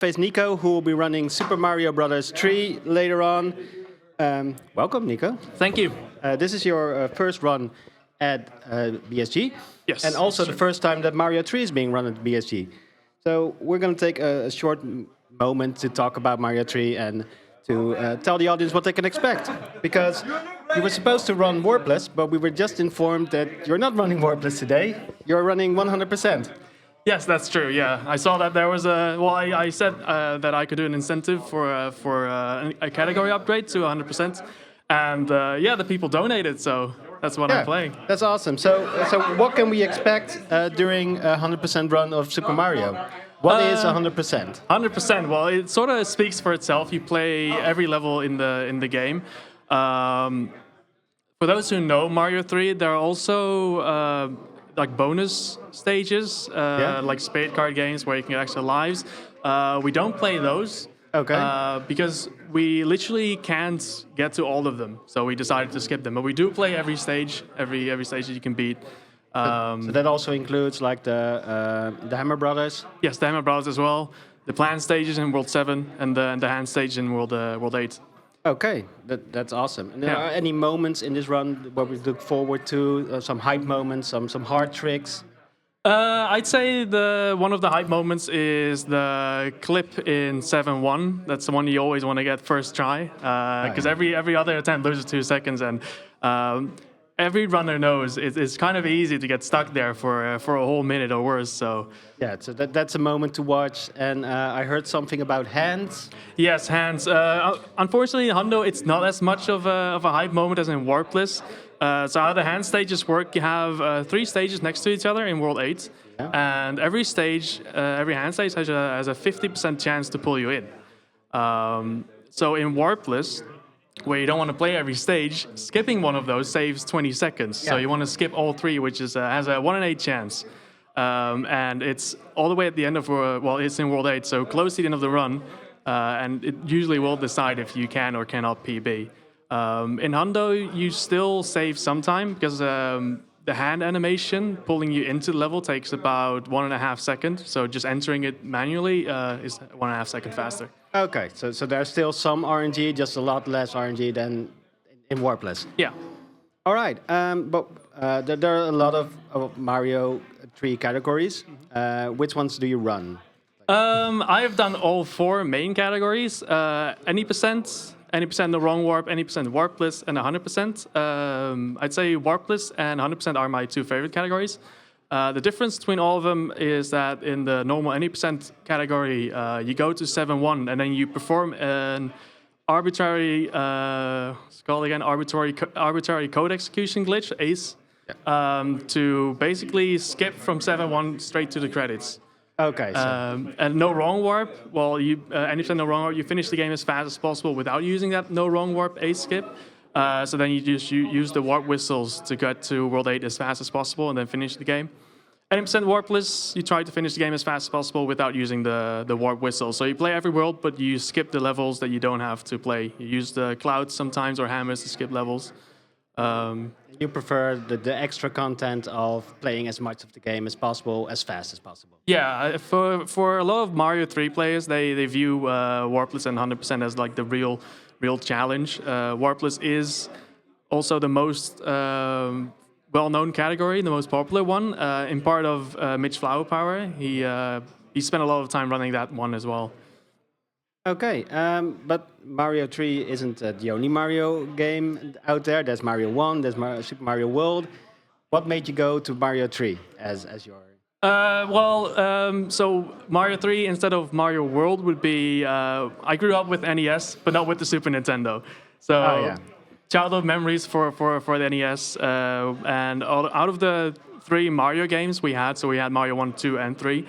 ScarfaceNico, who will be running Super Mario Bros. 3 later on. Welcome, Nico. Thank you. This is your first run at BSG. Yes. And also the first time that Mario 3 is being run at BSG. So we're going to take a short moment to talk about Mario 3 and to tell the audience what they can expect. Because you were supposed to run Warpless, but we were just informed that you're not running Warpless today. You're running 100%. Yes, that's true. Yeah, I saw that there was a. Well, I said that I could do an incentive for a category upgrade to 100%, and yeah, the people donated, so that's what I'm playing. That's awesome. So what can we expect during a 100% run of Super Mario? What is 100%? 100%. Well, it sort of speaks for itself. You play every level in the game. For those who know Mario 3, there are also like bonus stages, like spade card games where you can get extra lives. We don't play those. Okay. Because we literally can't get to all of them, so we decided to skip them. But we do play every stage, every stage that you can beat. So that also includes like the Hammer Brothers. Yes, the Hammer Brothers as well. The plan stages in World 7 and the hand stage in World 8. Okay, that's awesome. And there are any moments in this run where we look forward to some hype moments, some hard tricks? I'd say one of the hype moments is the clip in 7-1. That's the one you always want to get first try, because every other attempt loses 2 seconds, and every runner knows it's kind of easy to get stuck there for a whole minute or worse. So yeah, so that's a moment to watch. And I heard something about hands. Yes, hands. Unfortunately, in Hundo, it's not as much of a hype moment as in Warpless. So how the hand stages work, you have 3 stages next to each other in World 8, and every stage, every hand stage has a 50% chance to pull you in. So in Warpless, where you don't want to play every stage, skipping one of those saves 20 seconds. So you want to skip all 3, which has a 1 in 8 chance. And it's all the way at the end of, it's in World 8, so close to the end of the run, and it usually will decide if you can or cannot PB. In Hundo, you still save some time because the hand animation pulling you into the level takes about 1.5 seconds. So just entering it manually is 1.5 seconds faster. Okay, so there's still some RNG, just a lot less RNG than in Warpless. Yeah. All right, but there are a lot of Mario 3 categories. Which ones do you run? I have done all 4 main categories. Any percent no wrong warp, any percent warpless, and 100%. I'd say warpless and 100% are my 2 favorite categories. The difference between all of them is that in the normal any percent category, you go to 7-1 and then you perform an arbitrary, it's called again arbitrary code execution glitch, ACE, to basically skip from 7-1 straight to the credits. Okay. And no wrong warp. Well, any percent no wrong warp, you finish the game as fast as possible without using that no wrong warp ace skip. So then you just use the warp whistles to get to World 8 as fast as possible and then finish the game. 80% warpless, you try to finish the game as fast as possible without using the warp whistle. So you play every world, but you skip the levels that you don't have to play. You use the clouds sometimes or hammers to skip levels. You prefer the extra content of playing as much of the game as possible, as fast as possible. Yeah, for a lot of Mario 3 players, they view Warpless and 100% as like the real challenge. Warpless is also the most well-known category, the most popular one. In part of Mitch Flowerpower, he spent a lot of time running that one as well. Okay, but Mario 3 isn't the only Mario game out there. There's Mario 1, there's Super Mario World. What made you go to Mario 3 as your... So Mario 3 instead of Mario World would be... I grew up with NES, but not with the Super Nintendo. So childhood memories for the NES. And out of the 3 Mario games we had, so we had Mario 1, 2, and 3.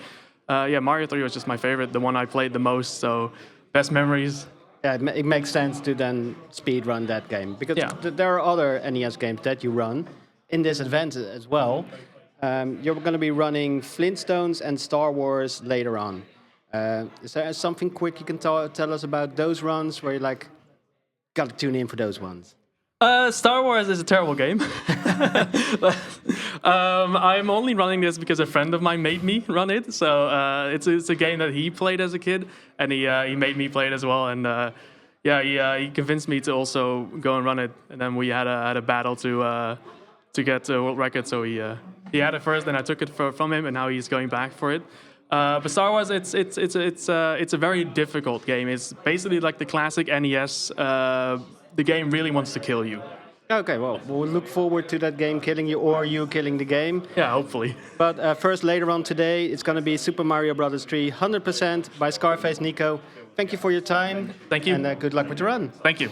Mario 3 was just my favorite, the one I played the most, so... Best memories. Yeah, it makes sense to then speedrun that game. Because there are other NES games that you run in this event as well. You're going to be running Flintstones and Star Wars later on. Is there something quick you can tell us about those runs where you're like, got to tune in for those ones? Star Wars is a terrible game. I'm only running this because a friend of mine made me run it. So it's a game that he played as a kid, and he made me play it as well. And he convinced me to also go and run it. And then we had a battle to get a world record. So he had it first, then I took it from him, and now he's going back for it. But Star Wars, it's a very difficult game. It's basically like the classic NES. The game really wants to kill you. Okay, well, we'll look forward to that game killing you or you killing the game. Yeah, hopefully. But first, later on today, it's going to be Super Mario Bros. 3 100% by ScarfaceNico. Thank you for your time. Thank you. And good luck with the run. Thank you.